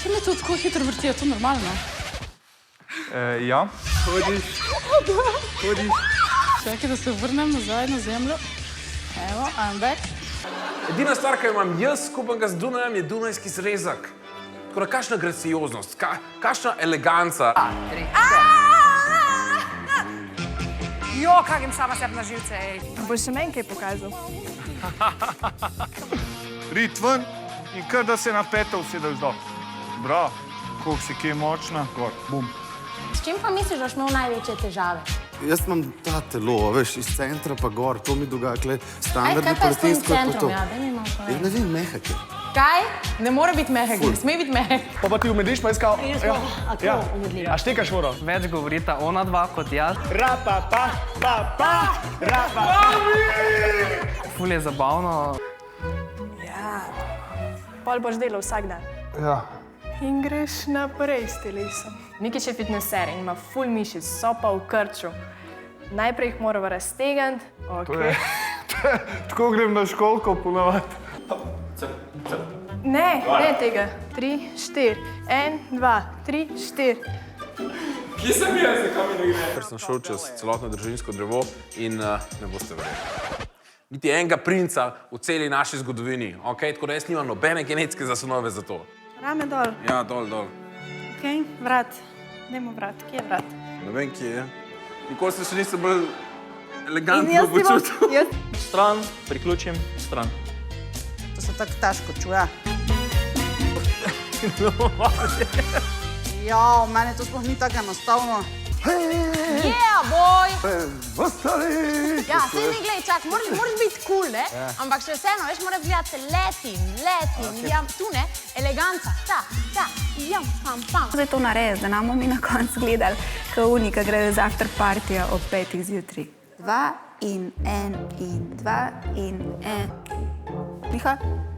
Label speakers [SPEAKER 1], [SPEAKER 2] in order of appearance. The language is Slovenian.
[SPEAKER 1] se mi to tako hitro vrtijo, to normalno?
[SPEAKER 2] Ja. Hodiš.
[SPEAKER 1] Čakaj, da se vrnem nazaj na zemljo. Evo, I'm back.
[SPEAKER 3] Edina stvar, ki jo imam jaz skupnega z Dunajem, je dunajski zrezek. Tako da, kakšna gracioznost, kakšna eleganca.
[SPEAKER 4] Jo, kak jim sama sebi na živce, ej. Boš še meni kaj pokazal?
[SPEAKER 2] Rit ven in kar da se na pete usedeš dol. Bravo, koliko si kje močna, gor, bum.
[SPEAKER 5] S čim pa misliš, da boš imel največje težave?
[SPEAKER 6] Jaz imam ta telo, veš, iz centra pa gor, to mi dogaja, kle, standardni
[SPEAKER 5] Kaj pa je s tvojim
[SPEAKER 6] policist, kot
[SPEAKER 5] centrom,
[SPEAKER 6] to.
[SPEAKER 5] ja, daj mi malo
[SPEAKER 6] Ja,
[SPEAKER 5] povedati.
[SPEAKER 6] ne vem, mehak je.
[SPEAKER 4] Kaj? Ne more biti mehek, ne sme biti mehek.
[SPEAKER 7] Pa ti umediš, pa iskal...
[SPEAKER 5] A to umedljivo.
[SPEAKER 7] A štekaš vodo?
[SPEAKER 8] Več govorita ona dva kot jaz.
[SPEAKER 7] Ra-pa-pa, pa-pa, ra-pa-pa.
[SPEAKER 8] Ful je zabavno.
[SPEAKER 4] Ja. Pol boš delal vsak dan.
[SPEAKER 2] Ja.
[SPEAKER 4] In greš naprej s telesom. Mikič je fitnesser in ima ful mišic, so pa v krču. Najprej jih moramo raztegniti. Okay.
[SPEAKER 2] Tako grem na školko ponavadi.
[SPEAKER 4] Ne tega. 3, 4. 1, 2, 3, 4.
[SPEAKER 3] Kje sem jaz, zakaj mi ne gre? Ker sem šel čez celotno družinsko drevo in ne boste verjeli. Niti enega princa v celi naši zgodovini, okej? Tako da jaz nimam nobene genetske zasnove za to.
[SPEAKER 4] Rame dol.
[SPEAKER 3] Ja, dol.
[SPEAKER 4] Okej, vrat. Dajmo vrat. Kje je vrat?
[SPEAKER 3] Ne vem, kje je. Nikoli se še nisem bolj elegantno počutil.
[SPEAKER 7] Stran, priključim, stran.
[SPEAKER 1] To se tako težko čuje. Ja, meni to sploh ni tako enostavno.
[SPEAKER 5] Yeah, boy!
[SPEAKER 6] Ostali!
[SPEAKER 5] Ja, sej mi glej, čak, moraš biti cool, ne? Ampak še vseeno, veš, moraš gledati letim, jam, tu, ne? Eleganca, ta, jam, pam.
[SPEAKER 9] Zdaj to naredi, da nam bomo mi na koncu gledali, ko unika grejo z after partija ob 5 zjutraj. 2 in 1 in 2 in 1. Miha?